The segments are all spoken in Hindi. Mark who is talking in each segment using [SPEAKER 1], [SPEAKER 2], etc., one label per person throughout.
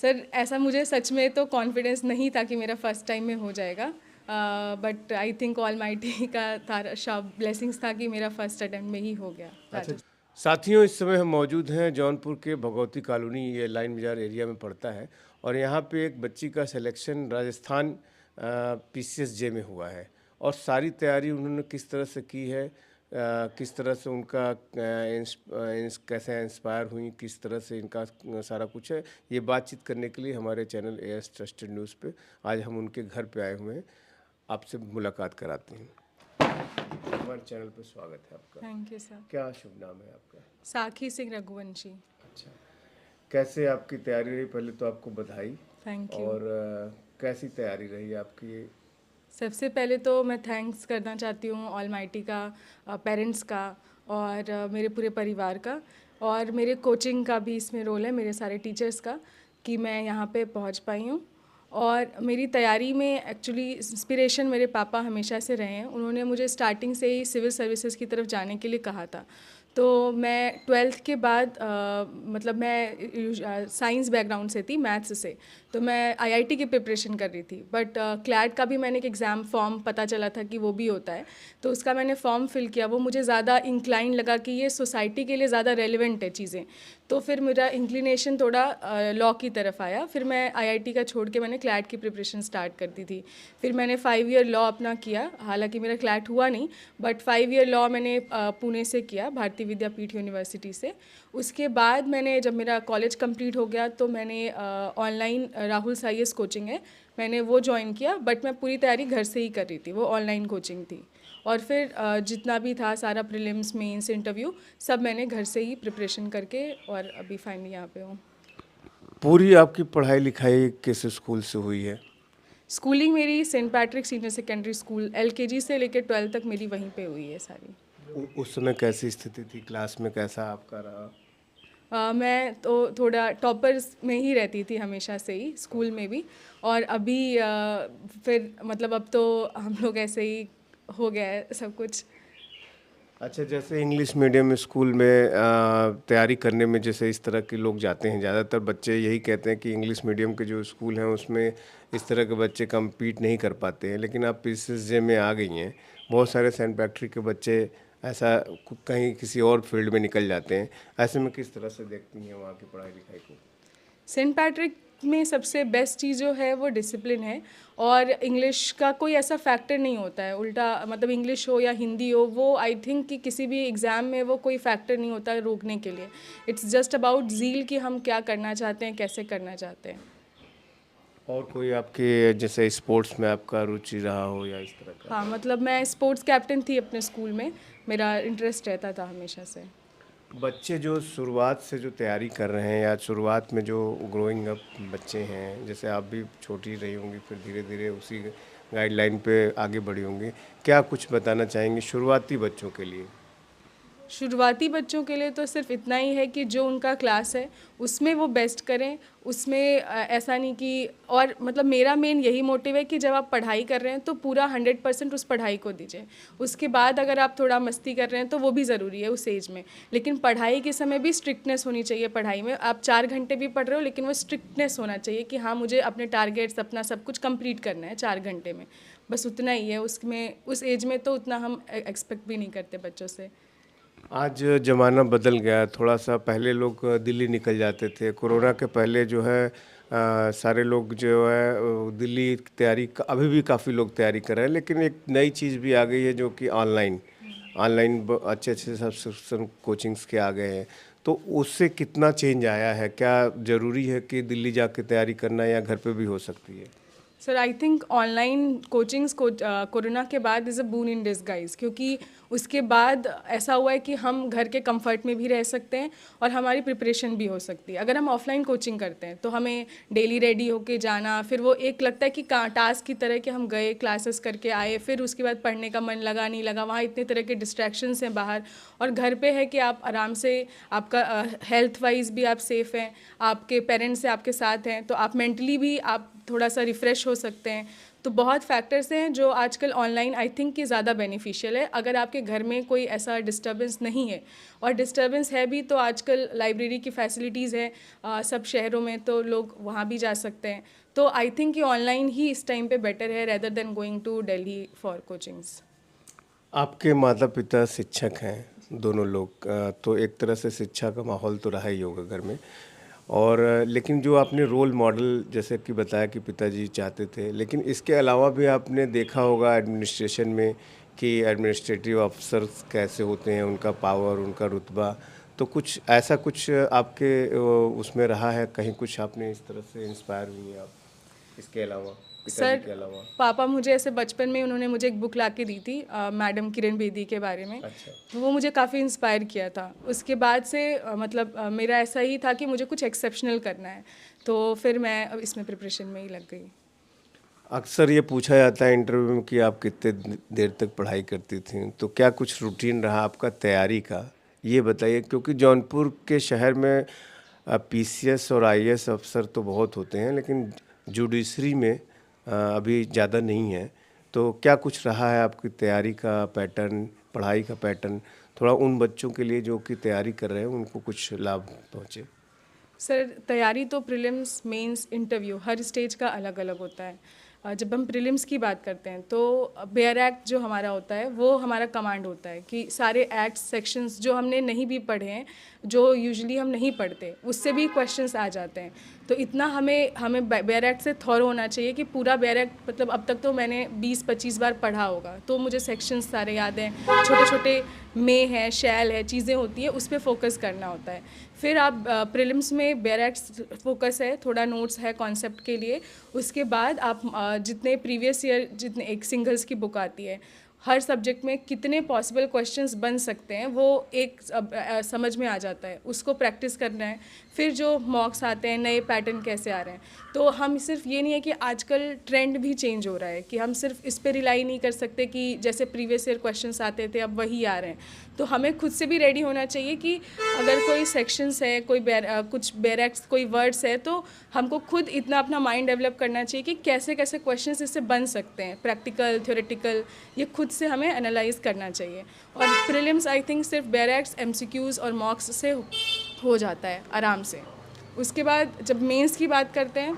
[SPEAKER 1] सर ऐसा मुझे सच में तो कॉन्फिडेंस नहीं था कि मेरा फर्स्ट टाइम में हो जाएगा, बट आई थिंक ऑलमाइटी का था ब्लेसिंग्स था कि मेरा फर्स्ट अटेम्प्ट में ही हो गया।
[SPEAKER 2] अच्छा
[SPEAKER 1] राजू।
[SPEAKER 2] साथियों, इस समय हम मौजूद हैं जौनपुर के भगवती कॉलोनी, ये लाइन बाज़ार एरिया में पड़ता है और यहाँ पे एक बच्ची का सिलेक्शन राजस्थान पीसीएसजे में हुआ है और सारी तैयारी उन्होंने किस तरह से की है, किस तरह से उनका कैसे इंस्पायर हुई, किस तरह से इनका सारा कुछ है, ये बातचीत करने के लिए हमारे चैनल एएस ट्रस्टेड न्यूज़ पे आज हम उनके घर पे आए हुए हैं। आपसे मुलाकात कराते हैं। हमारे चैनल पे स्वागत है आपका।
[SPEAKER 1] Thank you sir.
[SPEAKER 2] क्या शुभ नाम है आपका?
[SPEAKER 1] साखी सिंह रघुवंशी।
[SPEAKER 2] अच्छा, कैसे आपकी तैयारी रही? पहले तो आपको बधाई।
[SPEAKER 1] Thank you.
[SPEAKER 2] और कैसी तैयारी रही आपकी?
[SPEAKER 1] सबसे पहले तो मैं थैंक्स करना चाहती हूँ ऑलमाइटी का, पेरेंट्स का और मेरे पूरे परिवार का, और मेरे कोचिंग का भी इसमें रोल है, मेरे सारे टीचर्स का, कि मैं यहाँ पे पहुँच पाई हूँ। और मेरी तैयारी में एक्चुअली इंस्पिरेशन मेरे पापा हमेशा से रहे हैं। उन्होंने मुझे स्टार्टिंग से ही सिविल सर्विसेज की तरफ जाने के लिए कहा था। तो मैं 12th के बाद मतलब मैं साइंस बैकग्राउंड से थी, मैथ्स से, तो मैं आईआईटी की प्रिपरेशन कर रही थी। बट क्लैट का भी मैंने एक एग्ज़ाम फॉर्म पता चला था कि वो भी होता है, तो उसका मैंने फॉर्म फिल किया। वो मुझे ज़्यादा इंक्लाइन लगा कि ये सोसाइटी के लिए ज़्यादा रेलिवेंट है चीज़ें, तो फिर मेरा इंक्लिनेशन थोड़ा लॉ की तरफ आया। फिर मैं आईआईटी का छोड़ के मैंने क्लैट की प्रिपरेशन स्टार्ट कर दी थी। फिर मैंने 5 ईयर लॉ अपना किया, हालांकि मेरा क्लैट हुआ नहीं, बट 5 ईयर लॉ मैंने पुणे से किया, भारतीय विद्यापीठ यूनिवर्सिटी से। उसके बाद मैंने, जब मेरा कॉलेज कंप्लीट हो गया, तो मैंने ऑनलाइन राहुल साईएस कोचिंग है, मैंने वो ज्वाइन किया। बट मैं पूरी तैयारी घर से ही कर रही थी, वो ऑनलाइन कोचिंग थी। और फिर जितना भी था सारा प्रीलिम्स, मेंस, इंटरव्यू, सब मैंने घर से ही प्रिपरेशन करके, और अभी फाइनली यहाँ पे हूँ।
[SPEAKER 2] पूरी आपकी पढ़ाई लिखाई किस स्कूल से हुई है?
[SPEAKER 1] स्कूलिंग मेरी Saint Patrick senior secondary school, LKG से लेकर 12th तक मेरी वहीं पे हुई है सारी।
[SPEAKER 2] उस समय कैसी स्थिति थी, क्लास में कैसा आपका रहा?
[SPEAKER 1] मैं तो थोड़ा टॉपर्स में ही रहती थी हमेशा से ही, स्कूल में भी, और अभी फिर मतलब अब तो हम लोग ऐसे ही हो गया है सब कुछ।
[SPEAKER 2] अच्छा, जैसे इंग्लिश मीडियम स्कूल में तैयारी करने में जैसे इस तरह के लोग जाते हैं, ज़्यादातर बच्चे यही कहते हैं कि इंग्लिश मीडियम के जो स्कूल हैं उसमें इस तरह के बच्चे कम्पीट नहीं कर पाते हैं, लेकिन आप पीसीएसजे में आ गई हैं। बहुत सारे सेंट पैट्रिक के बच्चे ऐसा कहीं किसी और फील्ड में निकल जाते हैं, ऐसे में किस तरह से देखती हैं वहाँ की पढ़ाई लिखाई को?
[SPEAKER 1] सेंट पैट्रिक में सबसे बेस्ट चीज़ जो है वो डिसिप्लिन है, और इंग्लिश का कोई ऐसा फैक्टर नहीं होता है। उल्टा मतलब इंग्लिश हो या हिंदी हो, वो आई थिंक कि किसी भी एग्ज़ाम में वो कोई फैक्टर नहीं होता है रोकने के लिए। इट्स जस्ट अबाउट ज़ील कि हम क्या करना चाहते हैं, कैसे करना चाहते हैं।
[SPEAKER 2] और कोई आपके जैसे स्पोर्ट्स में आपका रुचि रहा हो या इस तरह का?
[SPEAKER 1] हाँ, मतलब मैं स्पोर्ट्स कैप्टन थी अपने स्कूल में, मेरा इंटरेस्ट रहता था हमेशा से।
[SPEAKER 2] बच्चे जो शुरुआत से जो तैयारी कर रहे हैं या शुरुआत में जो ग्रोइंग अप बच्चे हैं, जैसे आप भी छोटी रही होंगी फिर धीरे धीरे उसी गाइडलाइन पे आगे बढ़ी होंगी, क्या कुछ बताना चाहेंगे शुरुआती बच्चों के लिए?
[SPEAKER 1] शुरुआती बच्चों के लिए तो सिर्फ इतना ही है कि जो उनका क्लास है उसमें वो बेस्ट करें, उसमें ऐसा नहीं कि, और मतलब मेरा मेन यही मोटिव है कि जब आप पढ़ाई कर रहे हैं तो पूरा 100% उस पढ़ाई को दीजिए। उसके बाद अगर आप थोड़ा मस्ती कर रहे हैं तो वो भी ज़रूरी है उस एज में, लेकिन पढ़ाई के समय भी स्ट्रिक्टनेस होनी चाहिए। पढ़ाई में आप 4 घंटे भी पढ़ रहे हो, लेकिन वो स्ट्रिक्टनेस होना चाहिए कि हाँ, मुझे अपने टारगेट्स, अपना सब कुछ कंप्लीट करना है 4 घंटे में, बस उतना ही है। उसमें उस एज में तो उतना हम एक्सपेक्ट भी नहीं करते बच्चों से।
[SPEAKER 2] आज ज़माना बदल गया थोड़ा सा, पहले लोग दिल्ली निकल जाते थे, कोरोना के पहले जो है सारे लोग जो है दिल्ली की तैयारी अभी भी काफ़ी लोग तैयारी कर रहे हैं, लेकिन एक नई चीज़ भी आ गई है जो कि ऑनलाइन ऑनलाइन अच्छे अच्छे सब्सक्रिप्शन कोचिंग्स के आ गए हैं, तो उससे कितना चेंज आया है? क्या ज़रूरी है कि दिल्ली जाके तैयारी करना या घर पे भी हो सकती है?
[SPEAKER 1] Sir I think online coachings को कोरोना के बाद is a boon in disguise, क्योंकि उसके बाद ऐसा हुआ है कि हम घर के कंफर्ट में भी रह सकते हैं और हमारी प्रिपरेशन भी हो सकती है। अगर हम ऑफलाइन कोचिंग करते हैं तो हमें डेली रेडी होके जाना, फिर वो एक लगता है कि टास्क की तरह कि हम गए, क्लासेस करके आए, फिर उसके बाद पढ़ने का मन लगा नहीं लगा, वहाँ इतने तरह के डिस्ट्रैक्शंस हैं बाहर। और घर पे है कि आप आराम से, आपका हेल्थ वाइज भी आप सेफ़ हैं, आपके पेरेंट्स से आपके साथ हैं, तो आप मेंटली भी आप थोड़ा सा रिफ़्रेश हो सकते हैं। तो बहुत फैक्टर्स हैं जो आजकल ऑनलाइन आई थिंक कि ज़्यादा बेनिफिशियल है। अगर आपके घर में कोई ऐसा डिस्टर्बेंस नहीं है, और डिस्टर्बेंस है भी तो आजकल लाइब्रेरी की फैसिलिटीज़ है सब शहरों में, तो लोग वहाँ भी जा सकते हैं। तो आई थिंक कि ऑनलाइन ही इस टाइम पे बेटर है rather than going to Delhi for coachings.
[SPEAKER 2] आपके माता पिता शिक्षक हैं दोनों लोग, तो एक तरह से शिक्षा का माहौल तो रहा ही होगा घर में। और लेकिन जो आपने रोल मॉडल जैसे कि बताया कि पिताजी चाहते थे, लेकिन इसके अलावा भी आपने देखा होगा एडमिनिस्ट्रेशन में कि एडमिनिस्ट्रेटिव ऑफिसर्स कैसे होते हैं, उनका पावर, उनका रुतबा। तो कुछ ऐसा कुछ आपके उसमें रहा है कहीं, कुछ आपने इस तरह से इंस्पायर हुई हैं आप इसके अलावा, पिताजी
[SPEAKER 1] सर,
[SPEAKER 2] के अलावा?
[SPEAKER 1] पापा मुझे ऐसे बचपन में उन्होंने मुझे एक बुक ला के दी थी मैडम किरण बेदी के बारे में।
[SPEAKER 2] अच्छा।
[SPEAKER 1] तो वो मुझे काफ़ी इंस्पायर किया था। उसके बाद से मतलब मेरा ऐसा ही था कि मुझे कुछ एक्सेप्शनल करना है, तो फिर मैं अब इसमें प्रिपरेशन में ही लग गई।
[SPEAKER 2] अक्सर ये पूछा जाता है इंटरव्यू में कि आप कितने देर तक पढ़ाई करती थीं, तो क्या कुछ रूटीन रहा आपका तैयारी का, ये बताइए। क्योंकि जौनपुर के शहर में पीसीएस और आईएएस अफसर तो बहुत होते हैं, लेकिन जुडिशरी में अभी ज़्यादा नहीं है। तो क्या कुछ रहा है आपकी तैयारी का पैटर्न, पढ़ाई का पैटर्न, थोड़ा उन बच्चों के लिए जो कि तैयारी कर रहे हैं उनको कुछ लाभ पहुँचे?
[SPEAKER 1] सर, तैयारी तो प्रीलिम्स, मेंस, इंटरव्यू हर स्टेज का अलग अलग होता है। जब हम प्रीलिम्स की बात करते हैं तो बेयर एक्ट जो हमारा होता है वो हमारा कमांड होता है कि सारे एक्ट्स सेक्शंस जो हमने नहीं भी पढ़े हैं, जो यूजुअली हम नहीं पढ़ते, उससे भी क्वेश्चंस आ जाते हैं। तो इतना हमें बेयर एक्ट से थॉरो होना चाहिए कि पूरा बेयर एक्ट, मतलब अब तक तो मैंने 20-25 बार पढ़ा होगा, तो मुझे सेक्शंस सारे याद हैं। छोटे छोटे में है, शैल है, चीज़ें होती है, उस पर फोकस करना होता है। फिर आप प्रीलिम्स में बेयर एक्ट फोकस है, थोड़ा नोट्स है कॉन्सेप्ट के लिए। उसके बाद आप जितने प्रीवियस ईयर, जितने एक सिंगल्स की बुक आती है, हर सब्जेक्ट में कितने पॉसिबल क्वेश्चंस बन सकते हैं वो एक समझ में आ जाता है, उसको प्रैक्टिस करना है। फिर जो मॉक्स आते हैं, नए पैटर्न कैसे आ रहे हैं, तो हम सिर्फ ये नहीं है कि आजकल ट्रेंड भी चेंज हो रहा है कि हम सिर्फ इस पे रिलाई नहीं कर सकते कि जैसे प्रीवियस ईयर क्वेश्चंस आते थे अब वही आ रहे हैं। तो हमें खुद से भी रेडी होना चाहिए कि अगर कोई सेक्शंस है, कोई कुछ बैरेक्स, कोई वर्ड्स है, तो हमको खुद इतना अपना माइंड डेवलप करना चाहिए कि कैसे कैसे क्वेश्चंस इससे बन सकते हैं, प्रैक्टिकल, थ्योरेटिकल, ये खुद से हमें एनालाइज करना चाहिए। और प्रीलिम्स आई थिंक सिर्फ बैरेक्स, एमसीक्यूज़ और मॉक्स से हो जाता है आराम से। उसके बाद जब मेंस की बात करते हैं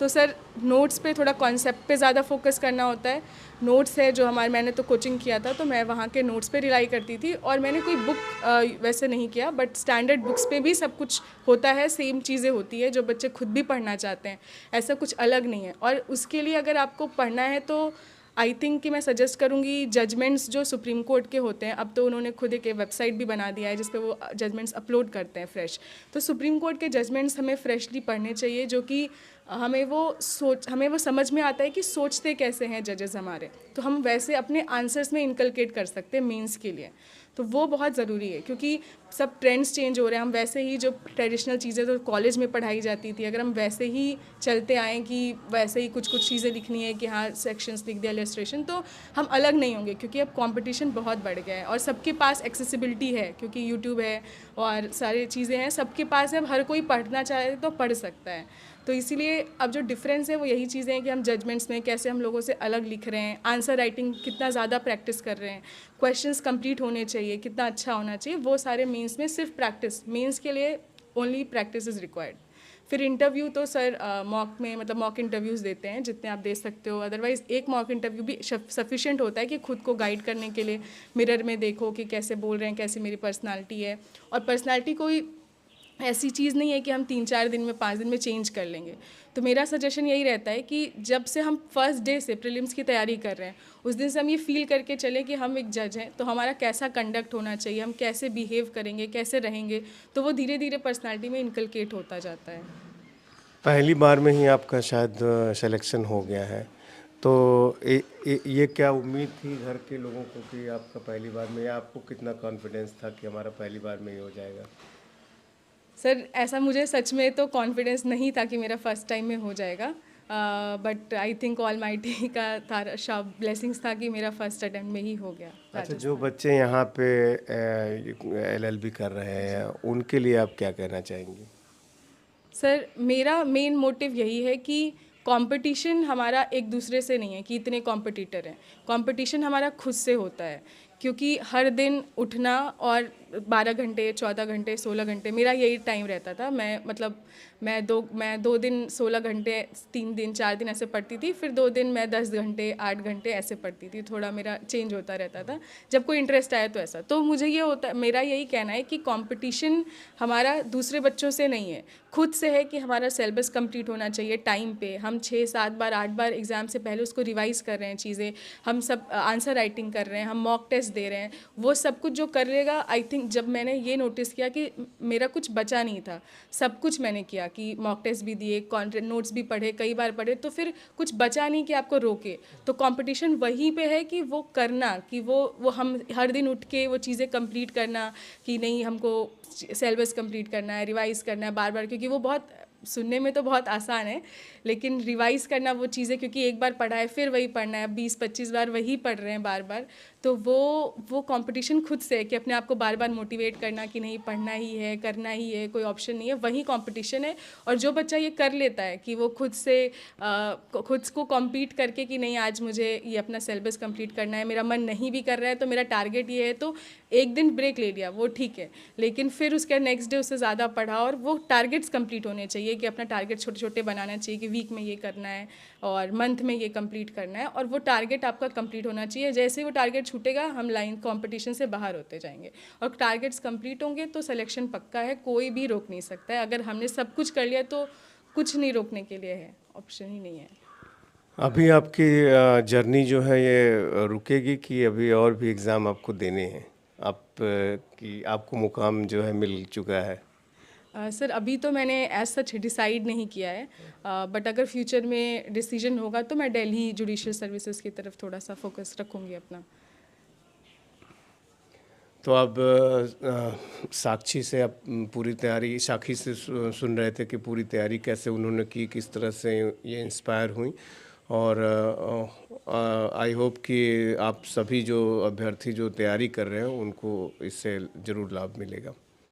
[SPEAKER 1] तो सर, नोट्स पे थोड़ा कॉन्सेप्ट पे ज़्यादा फोकस करना होता है। नोट्स है जो हमारे, मैंने तो कोचिंग किया था तो मैं वहाँ के नोट्स पे रिलाई करती थी, और मैंने कोई बुक वैसे नहीं किया, बट स्टैंडर्ड बुक्स पे भी सब कुछ होता है, सेम चीज़ें होती है जो बच्चे खुद भी पढ़ना चाहते हैं, ऐसा कुछ अलग नहीं है। और उसके लिए अगर आपको पढ़ना है तो आई थिंक कि मैं सजेस्ट करूँगी जजमेंट्स जो सुप्रीम कोर्ट के होते हैं, अब तो उन्होंने खुद एक वेबसाइट भी बना दिया है जिस पे वो जजमेंट्स अपलोड करते हैं फ्रेश। तो सुप्रीम कोर्ट के जजमेंट्स हमें फ्रेशली पढ़ने चाहिए, जो कि हमें वो समझ में आता है कि सोचते कैसे हैं जजेस हमारे, तो हम वैसे अपने आंसर्स में इनकलकेट कर सकते हैं मेंस के लिए। तो वो बहुत ज़रूरी है क्योंकि सब ट्रेंड्स चेंज हो रहे हैं। हम वैसे ही जो ट्रेडिशनल चीज़ें तो कॉलेज में पढ़ाई जाती थी, अगर हम वैसे ही चलते आएँ कि वैसे ही कुछ कुछ चीज़ें लिखनी है कि हाँ सेक्शंस लिख दिया, इलस्ट्रेशन, तो हम अलग नहीं होंगे, क्योंकि अब कंपटीशन बहुत बढ़ गया है और सबके पास एक्सेसिबिलिटी है, क्योंकि यूट्यूब है और सारी चीज़ें हैं सबके पास है, अब हर कोई पढ़ना चाहे तो पढ़ सकता है। तो इसीलिए अब जो डिफरेंस है वो यही चीज़ें हैं कि हम जजमेंट्स में कैसे हम लोगों से अलग लिख रहे हैं, आंसर राइटिंग कितना ज़्यादा प्रैक्टिस कर रहे हैं, क्वेश्चंस कंप्लीट होने चाहिए, कितना अच्छा होना चाहिए, वो सारे मेंस में सिर्फ प्रैक्टिस, मेंस के लिए ओनली प्रैक्टिस इज़ रिक्वायर्ड। फिर इंटरव्यू तो सर मॉक में, मतलब मॉक इंटरव्यूज़ देते हैं जितने आप दे सकते हो, अदरवाइज़ एक मॉक इंटरव्यू भी सफिशिएंट होता है कि खुद को गाइड करने के लिए मिरर में देखो कि कैसे बोल रहे हैं, कैसी मेरी पर्सनालिटी है। और पर्सनालिटी कोई ऐसी चीज़ नहीं है कि हम 3-4 दिन में, 5 दिन में चेंज कर लेंगे। तो मेरा सजेशन यही रहता है कि जब से हम फर्स्ट डे से प्रीलिम्स की तैयारी कर रहे हैं, उस दिन से हम ये फील करके चलें कि हम एक जज हैं, तो हमारा कैसा कंडक्ट होना चाहिए, हम कैसे बिहेव करेंगे, कैसे रहेंगे, तो वो धीरे धीरे पर्सनालिटी में इनकलकेट होता जाता है।
[SPEAKER 2] पहली बार में ही आपका शायद सिलेक्शन हो गया है, तो ये क्या उम्मीद थी घर के लोगों को कि आपका पहली बार में, या आपको कितना कॉन्फिडेंस था कि हमारा पहली बार में ही हो जाएगा?
[SPEAKER 1] सर, ऐसा मुझे सच में तो कॉन्फिडेंस नहीं था कि मेरा फर्स्ट टाइम में हो जाएगा, but I think all mighty का था, ब्लेसिंग्स था कि मेरा फर्स्ट अटेम्प्ट में ही हो गया
[SPEAKER 2] अच्छा, जो
[SPEAKER 1] राजस्थान।
[SPEAKER 2] बच्चे यहाँ पे एलएलबी कर रहे हैं उनके लिए आप क्या कहना चाहेंगी?
[SPEAKER 1] सर, मेरा मेन मोटिव यही है कि कंपटीशन हमारा एक दूसरे से नहीं है कि इतने कॉम्पिटिटर हैं, कंपटीशन हमारा खुद से होता है, क्योंकि हर दिन उठना और 12 घंटे 14 घंटे 16 घंटे मेरा यही टाइम रहता था। मैं 2 दिन 16 घंटे, 3 दिन 4 दिन ऐसे पढ़ती थी, फिर 2 दिन मैं 10 घंटे 8 घंटे ऐसे पढ़ती थी। थोड़ा मेरा चेंज होता रहता था जब कोई इंटरेस्ट आया तो ऐसा। तो मुझे ये होता, मेरा यही कहना है कि कंपटीशन हमारा दूसरे बच्चों से नहीं है, खुद से है कि हमारा सिलेबस कंप्लीट होना चाहिए टाइम पे। हम 6-7 बार 8 बार एग्ज़ाम से पहले उसको रिवाइज़ कर रहे हैं चीज़ें, हम सब आंसर राइटिंग कर रहे हैं, हम मॉक टेस्ट दे रहे हैं। वो सब कुछ जो कर लेगा, आई थिंक जब मैंने ये नोटिस किया कि मेरा कुछ बचा नहीं था, सब कुछ मैंने किया कि मॉक टेस्ट भी दिए, नोट्स भी पढ़े, कई बार पढ़े, तो फिर कुछ बचा नहीं कि आपको रोके। तो कंपटीशन वहीं पे है कि वो करना, कि वो हम हर दिन उठ के वो चीज़ें कंप्लीट करना, कि नहीं हमको सिलेबस कंप्लीट करना है, रिवाइज़ करना है बार बार, क्योंकि वो बहुत सुनने में तो बहुत आसान है, लेकिन रिवाइज़ करना वो चीज़ें, क्योंकि एक बार पढ़ा है फिर वही पढ़ना है, 20-25 बार वही पढ़ रहे हैं बार बार। तो वो कंपटीशन खुद से है कि अपने आप को बार बार मोटिवेट करना कि नहीं पढ़ना ही है, करना ही है, कोई ऑप्शन नहीं है, वही कंपटीशन है। और जो बच्चा ये कर लेता है कि वो खुद से खुद को कॉम्पीट करके कि नहीं आज मुझे ये अपना सिलेबस कंप्लीट करना है, मेरा मन नहीं भी कर रहा है तो मेरा टारगेट ये है, तो एक दिन ब्रेक ले लिया वो ठीक है, लेकिन फिर उसके नेक्स्ट डे उससे ज़्यादा पढ़ा। और वो टारगेट्स कंप्लीट होने चाहिए कि अपना टारगेट छोटे छोटे बनाना चाहिए कि वीक में ये करना है और मंथ में ये कंप्लीट करना है, और वो टारगेट आपका कंप्लीट होना चाहिए। जैसे ही वो टारगेट छूटेगा हम लाइन कंपटीशन से बाहर होते जाएंगे, और टारगेट्स कंप्लीट होंगे तो सिलेक्शन पक्का है, कोई भी रोक नहीं सकता है। अगर हमने सब कुछ कर लिया तो कुछ नहीं रोकने के लिए है, ऑप्शन ही नहीं है।
[SPEAKER 2] अभी आपकी जर्नी जो है ये रुकेगी कि अभी और भी एग्ज़ाम आपको देने हैं? कि आपको मुकाम जो है मिल चुका है?
[SPEAKER 1] सर अभी तो मैंने एज सच डिसाइड नहीं किया है, बट अगर फ्यूचर में डिसीजन होगा तो मैं दिल्ली जुडिशियल सर्विसेज की तरफ थोड़ा सा फोकस रखूँगी अपना।
[SPEAKER 2] तो अब साक्षी से आप पूरी तैयारी, साक्षी से सुन रहे थे कि पूरी तैयारी कैसे उन्होंने की, किस तरह से ये इंस्पायर हुई, और आई होप कि आप सभी जो अभ्यर्थी जो तैयारी कर रहे हैं उनको इससे ज़रूर लाभ मिलेगा।